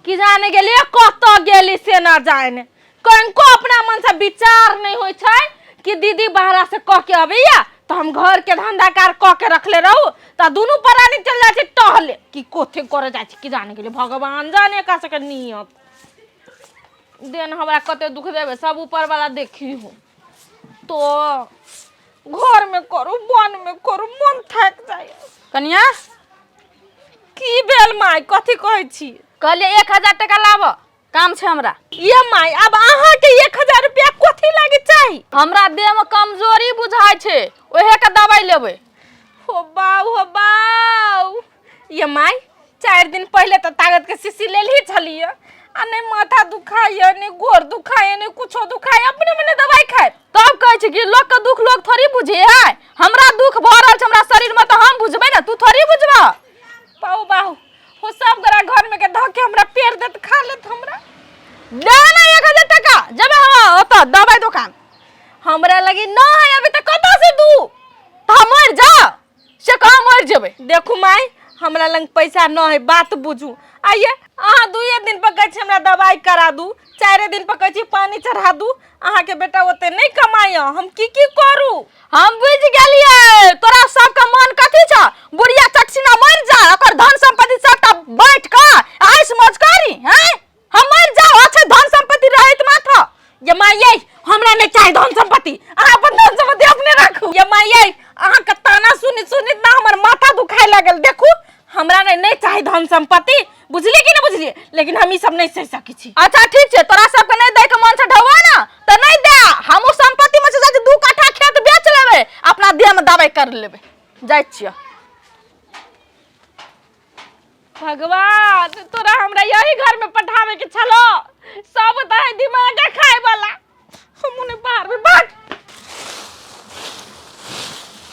कि जाने गेली कत गेली से ना जाने कनको अपना मन से विचार नहीं होय छै कि दीदी बाहर से कह के अबैया तो हम घर के धंधा कार कह के रखले रहू त दुनु परानी चल जाय छै टहले कि कोथे करे जाय छै कि जाने गेली भगवान जाने का सके नियत देन हमरा कते दुख देबे सब ऊपर वाला देखी हो तो घर में करू वन में करू मन थक जाय कन्या की भेल माय कथि कहै छी कहले 1000 टका लाब काम छे हमरा ये माय अब आहा के 1000 रुपया कथि लागे चाहि हमरा देह में कमजोरी बुझाय छे ओहे के दवाई लेबे हो बाऊ ये माय 4 दिन पहले तो ताकत के शीशी लेली छलिए आ नहीं माथा दुखाय नहीं गोर दुखाय नहीं कुछो दुखाय अपने मने दवाई खाए तब कहै छी कि लोग के दुख लोग थोड़ी बुझे है हमरा दुख भ रहल छ हमरा शरीर में तो हम बुझबे ना तू थोड़ी बुझबा बाऊ हो सब गरा घर में के धके हमरा पेड़ देत खा लेत हमरा देना 1000 टका जब हम ओत दवाई दुकान हमरा लगी न है अभी तक कत से दू त मर जा से कहां मर जेबे देखू माय हमरा लंग पैसा न है बात बुझू आइए आहा 2 दिन पर कहै छी हमरा दवाई करा दू 4 दिन पर कहै छी पानी चढ़ा दू आहा के बेटा ओते नहीं कमाया हम की करू हम बुझ गेलिए तोरा सब का मन कथि छ बुढ़िया चटसिना मर जा ओकर धन संपत्ति सबटा बैठ का आइस मौज करी हैं हम मर जा अच्छे धन संपत्ति रहित माथा ये माय हमरा नहीं चाहिए धन संपत्ति आहा अपन धन संपत्ति अपने राखू ये माय आहा का ताना सुनी ना हमर माथा दुखाए लागल देखू हमरा नहीं चाहिए धन संपत्ति बुझली कि नहीं बुझली लेकिन हम ई सब नहीं सह सकी छी अच्छा ठीक छे तोरा सब के नहीं दे के मन से ढवा ना त नहीं दे हमहु संपत्ति में से जाके 2 कट्ठा खेत बेच लेबे अपना देह में दवाई कर लेबे जाय छियो भगवान तोरा हमरा यही घर में पठावे के छलो सब दहे दिमाग खाए वाला हम उन्हें बाहर में भाग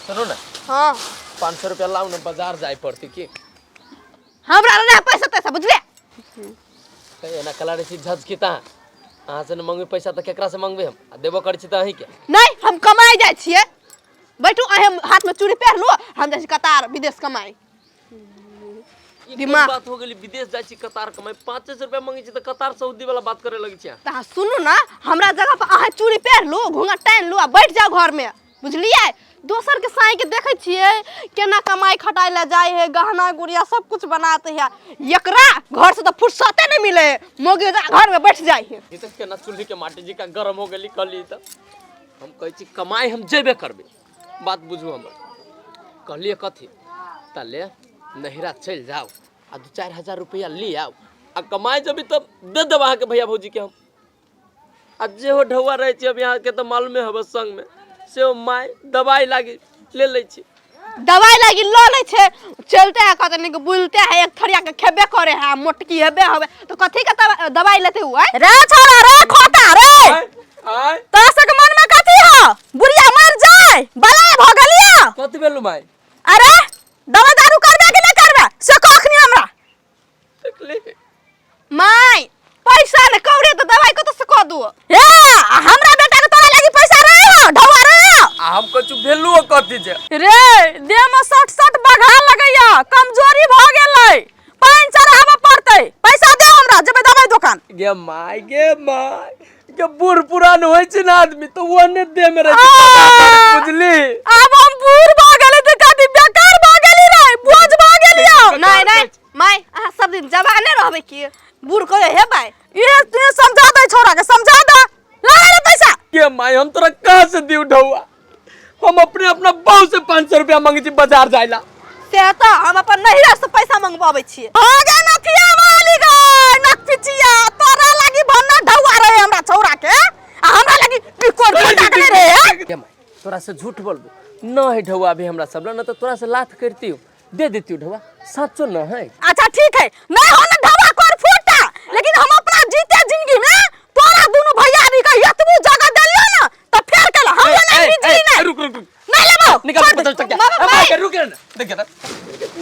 सुनो ना हां 500 रुपया लाऊ ना बाजार जाय पड़ती की हमरा रे पैसा तैसा बुझले एना कलारे सी झजकिता अहाँ से न मंगबे पैसा त केकरा से मंगबे हम देबो करै छी त अही के नहीं हम कमाई जाय छिए बैठू अहे हाथ में चूड़ी पहन लो हम जाय छी कतार विदेश कमाई दिमाग बात हो गेली विदेश जाय छी कतार कमाई 500 रुपया मंगी छी त कतार सऊदी वाला बात करे लगी छी त सुनू ना हमरा जगह पर अहे चूड़ी पहन लो घूंघट टान लो बैठ जाओ घर में बुझलिए दोसर के साई के देखे छिए केना कमाई खटाई ले जाय है गहना गुड़िया सब कुछ बनाते है एकरा घर से तो फुर्सते नहीं मिले मोगे घर में बैठ जाय है ई त केना चूल्ही के माटी जी का गरम हो गेली कली त हम कहै छी कमाई हम जेबे करबे बात बुझू हमर कहलिए कथि तले नहिरा चल जाओ आ 2-4 हजार रुपया ले आओ आ कमाई जब तब दे देब अहाँ के भैया भौजी के हम आ जे हो ढौआ रहे छी अब यहाँ के तो मालूम है संग में से माय दवाई लागी ले ले छी दवाई लागी लो ले छे चलते है कतनी के बुलते है एक थरिया के खेबे करे है मोटकी हेबे होबे तो कथि के दवाई लेते हुआ रे छोरा रे खोटा रे आय तोरा सब के मन में कथि हो बुढ़िया मर जाए बला भ गेलिया कथि भेलु माय अरे दवा दारू करबे कि नहीं करबे से कखनी हमरा देखली माय पैसा ने कौरे तो दवाई को तो से क दू हे हमरा बेटा के तोरा लागी पैसा रहे हो ढवा रहे हो हम कछु भेलु कथि जे रे देह में 60 बघा लगैया कमजोरी भ गेलै पानी चढ़ाबे पड़तै पैसा दे हमरा जेबे दवाई दुकान गे माय के बूढ़ पुरान होय छै ना आदमी तो वो ने दे में रह बुझली अब हम बूढ़ भ गेलै त कथि बेकार भ गेली रे बोझ भ गेलियो नहीं माय आ सब दिन जवाने रहबे की बूढ़ कहे हे भाई ये तू समझा दे छोरा के समझा दे ला ले पैसा के माय हम तोरा कहां से दिउ ढौआ हम अपना बाऊ से 500 रुपया मांगी छी बाजार जाइला से तो हम अपन नहिरा से पैसा मंगवाबै छिए आगे नथिया वाली गई नक पिचिया तोरा लागी भन्ना ढौआ रहे हमरा छोरा के आ हमरा लागी बिकोर करे रे के माय तोरा से झूठ बोलबो न है ढौआ भी हमरा सब न तो तोरा से लात करती दे देती ढौआ सचो न है अच्छा ठीक है नहीं हो न ढौआ कर फूटा लेकिन हम अपना जीते जिंदगी में तोरा दोनों भैया दी का यतबू जगह देलियो ना तो फेर केला हम नहीं बिजली नहीं रुक नहीं लेबो निकाल 50 टका अब रुक ना देख ना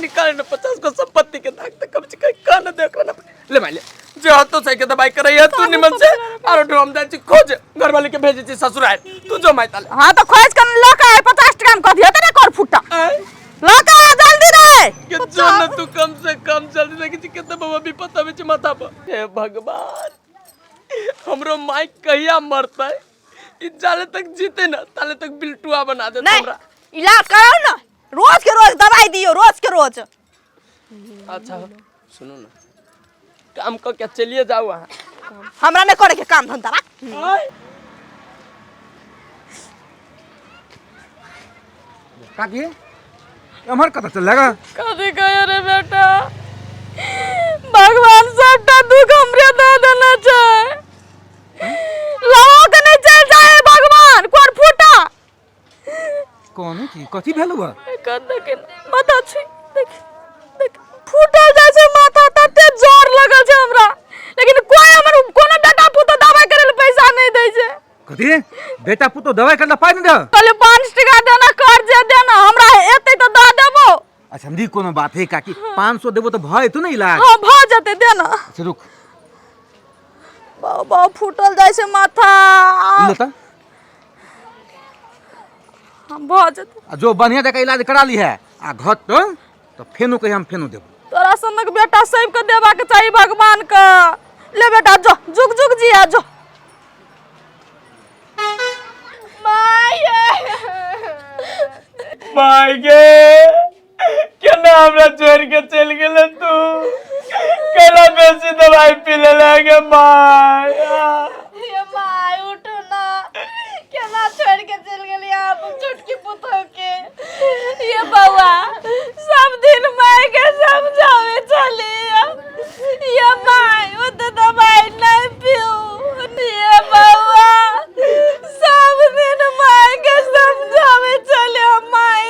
निकाल ना 50 को संपत्ति के दाग तक कम से कम कान देख ना ले माय ले जे हाथों से के दवाई करे है तू निमन से और हम जाई छी खोज घर वाले के भेजे छी ससुराल तू जो माय ताले हां तो खोज कर लका 50 टका में क दियो त कर फूटा लका जल्दी दे के जो न तू कम से कम जल्दी देखी कितना बाबा भी पता बिच माथा पर। हे भगवान, हमरो माई कहिया मरता है? जाले तक जीते ना ताले तक बिल्टुआ बना दे हमरा। इलाज कराओ ना, रोज के रोज दवाई दियो, रोज के रोज। अच्छा सुनो ना, काम को क्या चलिए जाओ वहाँ। हमरा ने करे के काम धंधा बा। काकी अमर कत चलेगा? कथी कहे रे बेटा, भगवान सबटा दुख हमरे दे देना चाहे। लाओ के नहीं चल जाए भगवान, कोन फूटा कौन की कथी भेल हुआ? कन देख माथा छी, देख देख फूटल जाय छै माथा, तते जोर लगल छै हमरा, लेकिन कोई हमर कोनो बेटा पुतो दवाई करे ले पैसा नहीं दै छै। कथी बेटा पुतो दवाई करला पाई नहीं दे? कहले 5 टका देना, कर्ज देना, हमरा एते तो द देबो। अच्छा समझी कोनो बात है काकी, 500 देबो तो भय तो नहीं इलाज? हां भ जते देना। अच्छा रुक, बाबा फूटल जाय छै माथा। लेता हम भ जते। जो बढ़िया जगह इलाज करा ली है आ घट तो फेनो कहि हम फेनो देबो। तोरा सनक बेटा सब के देबा के चाहिए भगवान का। ले बेटा जो, जुग जुग जिया जो। माई गे केना हमरा छोड़ के चल गेले तू? केना बेसी दवाई पी ले लगे माई? ये माय उठो ना, केना छोड़ के चल गेली आप छोटकी पुतो के? ये बउआ सब दिन माई के समझावे चली, ये माई वो तो दवाई नहीं पियो। ये बउआ सब दिन माई के समझावे चले, माई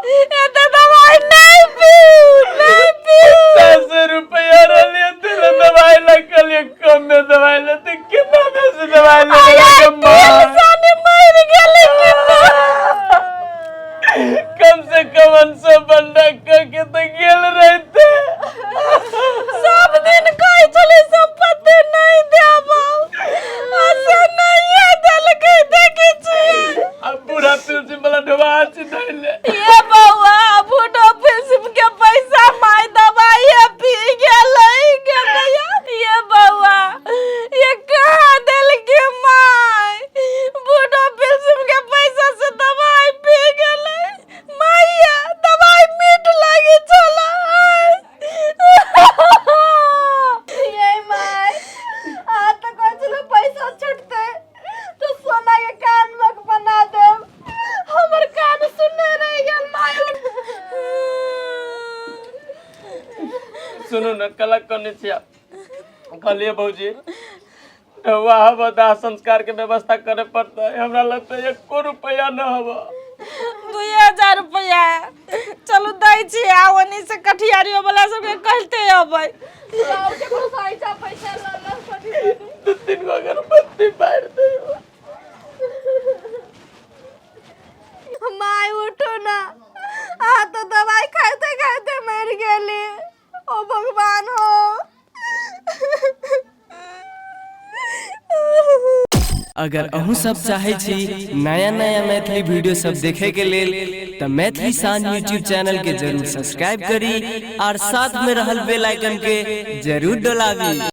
ये तो दवाई नहीं पियो, नहीं पियो। 10 रुपया रलिए तेरे दवाई लग लिए, कम में दवाई लेते कितना बेसी दवाई ले माई? सानी मर गेली कम से कम 100 बंडा करके तो गेल रहते। सब दिन कोई चली संपत्ति नहीं देबो, ऐसे नहीं दल के देखे छी। अब पूरा तुलसी वाला ढोबा छी धइले। ये बउआ फूटो फिल्म के पैसा माई दवाई पी गेलैया। ये बउआ ये कहाँ दिल के माई फूटो फिल्म के पैसा से दवाई पी गेलै। माईया दवाई मीठ लगी चला। ये माय आ तो कुछ लो पैसा छुटते तो सोना के कान में बना दे, हमर कान सुनने रह गेल माय। सुनो न कला करने छिया, कहलिए भौजी ढौआ हवा दाह संस्कार के व्यवस्था करे पड़ता है। हमरा लगता है 1 रुपया न हवा। 2000 रुपया चलो दै छी, आवनी से कठियारियो वाला सबके कहते अबै। और के पैसा पैसा ल ल 2-3 गो अगरबत्ती बार दे। माय उठो ना, आ तो दवाई खाते खाते मर गेली। ओ भगवान हो। अगर अहूँ सब चाहे छी नया नया मैथिली वीडियो सब देखे के लेल तो मैथिली शान यूट्यूब चैनल के जरूर सब्सक्राइब करी और साथ में रहल बेल आइकन के जरूर दबावी।